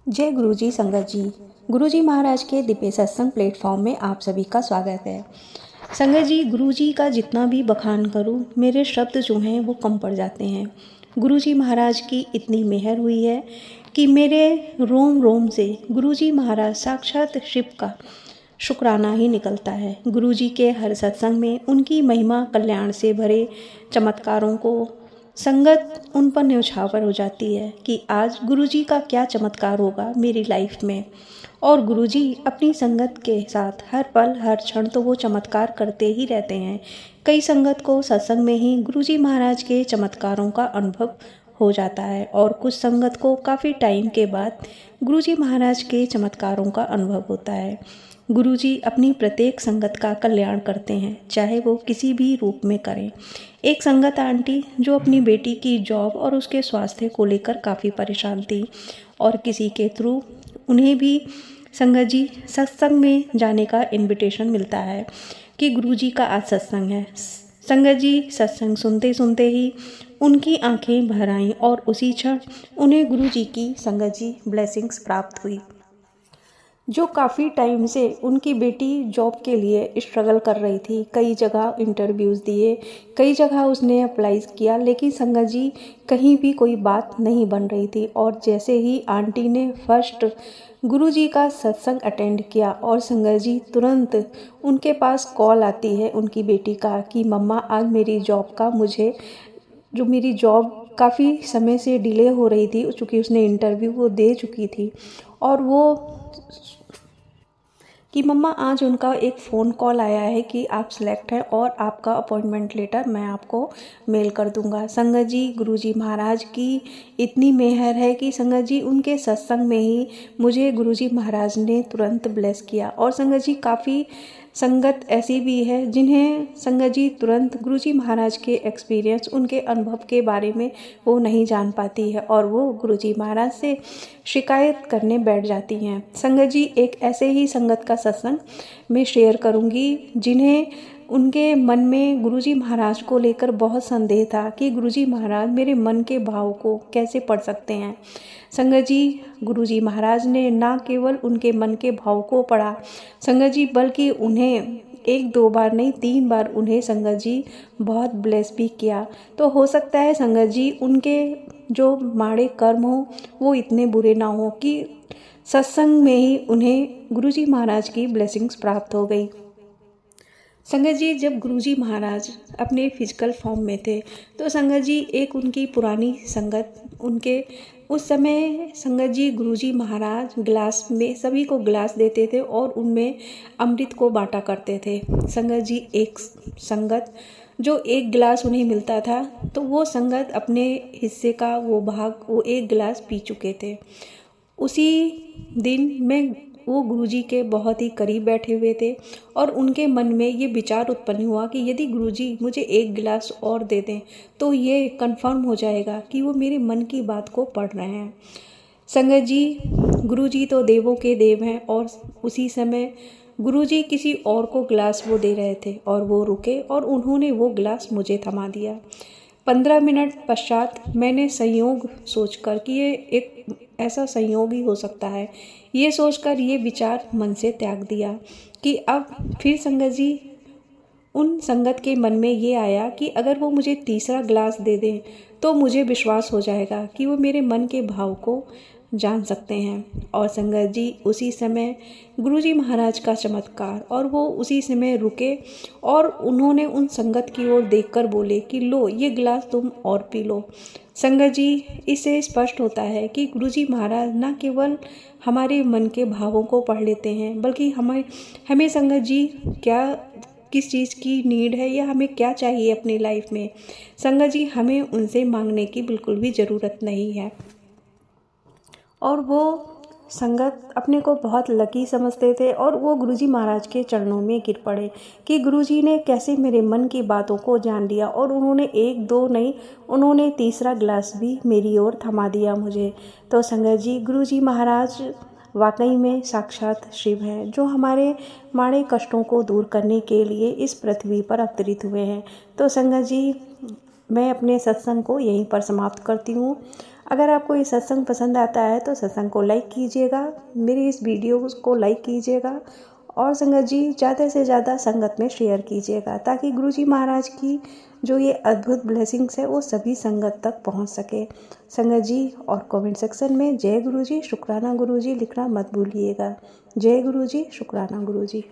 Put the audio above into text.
जय गुरुजी संगत जी। गुरुजी महाराज के दिव्य सत्संग प्लेटफॉर्म में आप सभी का स्वागत है। संगत जी, गुरुजी का जितना भी बखान करूं, मेरे शब्द जो हैं वो कम पड़ जाते हैं। गुरुजी महाराज की इतनी मेहर हुई है कि मेरे रोम रोम से गुरुजी महाराज साक्षात शिव का शुक्राना ही निकलता है। गुरुजी के हर सत्संग में उनकी महिमा कल्याण से भरे चमत्कारों को संगत उन पर न्यौछावर हो जाती है कि आज गुरुजी का क्या चमत्कार होगा मेरी लाइफ में। और गुरुजी अपनी संगत के साथ हर पल हर क्षण तो वो चमत्कार करते ही रहते हैं। कई संगत को सत्संग में ही गुरुजी महाराज के चमत्कारों का अनुभव हो जाता है और कुछ संगत को काफ़ी टाइम के बाद गुरुजी महाराज के चमत्कारों का अनुभव होता है। गुरुजी अपनी प्रत्येक संगत का कल्याण करते हैं, चाहे वो किसी भी रूप में करें। एक संगत आंटी जो अपनी बेटी की जॉब और उसके स्वास्थ्य को लेकर काफ़ी परेशान थी और किसी के थ्रू उन्हें भी संगत जी सत्संग में जाने का इनविटेशन मिलता है कि गुरुजी का आज सत्संग है। संगत जी सत्संग सुनते सुनते ही उनकी आंखें भर आईं और उसी क्षण उन्हें गुरुजी की संगत जी ब्लेसिंग्स प्राप्त हुई। जो काफ़ी टाइम से उनकी बेटी जॉब के लिए स्ट्रगल कर रही थी, कई जगह इंटरव्यूज़ दिए, कई जगह उसने अप्लाई किया, लेकिन संगत जी कहीं भी कोई बात नहीं बन रही थी। और जैसे ही आंटी ने फर्स्ट गुरुजी का सत्संग अटेंड किया और संगत जी तुरंत उनके पास कॉल आती है उनकी बेटी का कि मम्मा आज मेरी जॉब का मेरी जॉब काफ़ी समय से डिले हो रही थी, चूँकि उसने इंटरव्यू वो दे चुकी थी, और वो कि मम्मा आज उनका एक फ़ोन कॉल आया है कि आप सिलेक्ट हैं और आपका अपॉइंटमेंट लेटर मैं आपको मेल कर दूंगा। संगत जी गुरुजी महाराज की इतनी मेहर है कि संगत जी उनके सत्संग में ही मुझे गुरुजी महाराज ने तुरंत ब्लेस किया। और संगत जी काफ़ी संगत ऐसी भी है जिन्हें संगत जी तुरंत गुरुजी महाराज के एक्सपीरियंस, उनके अनुभव के बारे में वो नहीं जान पाती है और वो गुरुजी महाराज से शिकायत करने बैठ जाती हैं। संगत जी एक ऐसे ही संगत का सत्संग मैं शेयर करूंगी जिन्हें उनके मन में गुरुजी महाराज को लेकर बहुत संदेह था कि गुरुजी महाराज मेरे मन के भाव को कैसे पढ़ सकते हैं। संगत जी गुरुजी महाराज ने ना केवल उनके मन के भाव को पढ़ा संगत जी, बल्कि उन्हें एक दो बार नहीं 3 बार उन्हें संगत जी बहुत ब्लेस भी किया। तो हो सकता है संगत जी उनके जो माड़े कर्म हो वो इतने बुरे ना हो कि सत्संग में ही उन्हें गुरुजी महाराज की ब्लेसिंग्स प्राप्त हो गई। संगत जी जब गुरुजी महाराज अपने फिजिकल फॉर्म में थे तो संगत जी एक उनकी पुरानी संगत, उनके उस समय संगत जी गुरुजी महाराज गिलास में सभी को गिलास देते थे और उनमें अमृत को बांटा करते थे। संगत जी एक संगत जो एक गिलास उन्हें मिलता था तो वो संगत अपने हिस्से का वो भाग वो एक गिलास पी चुके थे। उसी दिन में वो गुरुजी के बहुत ही करीब बैठे हुए थे और उनके मन में ये विचार उत्पन्न हुआ कि यदि गुरुजी मुझे एक गिलास और दे दें तो ये कंफर्म हो जाएगा कि वो मेरे मन की बात को पढ़ रहे हैं। संगत जी गुरुजी तो देवों के देव हैं और उसी समय गुरुजी किसी और को गिलास वो दे रहे थे और वो रुके और उन्होंने वो गिलास मुझे थमा दिया। 15 मिनट पश्चात मैंने संयोग सोचकर कि ये एक ऐसा संयोग ही हो सकता है, ये सोचकर ये विचार मन से त्याग दिया कि अब फिर संगत जी उन संगत के मन में ये आया कि अगर वो मुझे तीसरा गिलास दे दें तो मुझे विश्वास हो जाएगा कि वो मेरे मन के भाव को जान सकते हैं। और संगत जी उसी समय गुरुजी महाराज का चमत्कार, और वो उसी समय रुके और उन्होंने उन संगत की ओर देखकर बोले कि लो ये गिलास तुम और पी लो। संगत जी इससे स्पष्ट होता है कि गुरुजी महाराज न केवल हमारे मन के भावों को पढ़ लेते हैं बल्कि हमें संगत जी किस चीज़ की नीड है या हमें क्या चाहिए अपनी लाइफ में, संगत जी हमें उनसे मांगने की बिल्कुल भी ज़रूरत नहीं है। और वो संगत अपने को बहुत लकी समझते थे और वो गुरुजी महाराज के चरणों में गिर पड़े कि गुरुजी ने कैसे मेरे मन की बातों को जान लिया और उन्होंने एक दो नहीं, उन्होंने तीसरा गिलास भी मेरी ओर थमा दिया मुझे। तो संगत जी गुरुजी महाराज वाकई में साक्षात शिव हैं जो हमारे माड़े कष्टों को दूर करने के लिए इस पृथ्वी पर अवतरित हुए हैं। तो संगत जी मैं अपने सत्संग को यहीं पर समाप्त करती हूँ। अगर आपको ये सत्संग पसंद आता है तो सत्संग को लाइक कीजिएगा, मेरी इस वीडियो को लाइक कीजिएगा और संगत जी ज़्यादा से ज़्यादा संगत में शेयर कीजिएगा, ताकि गुरुजी महाराज की जो ये अद्भुत ब्लेसिंग्स है वो सभी संगत तक पहुंच सके। संगत जी और कमेंट सेक्शन में जय गुरुजी शुक्राना गुरुजी लिखना मत भूलिएगा। जय गुरुजी शुक्राना गुरुजी।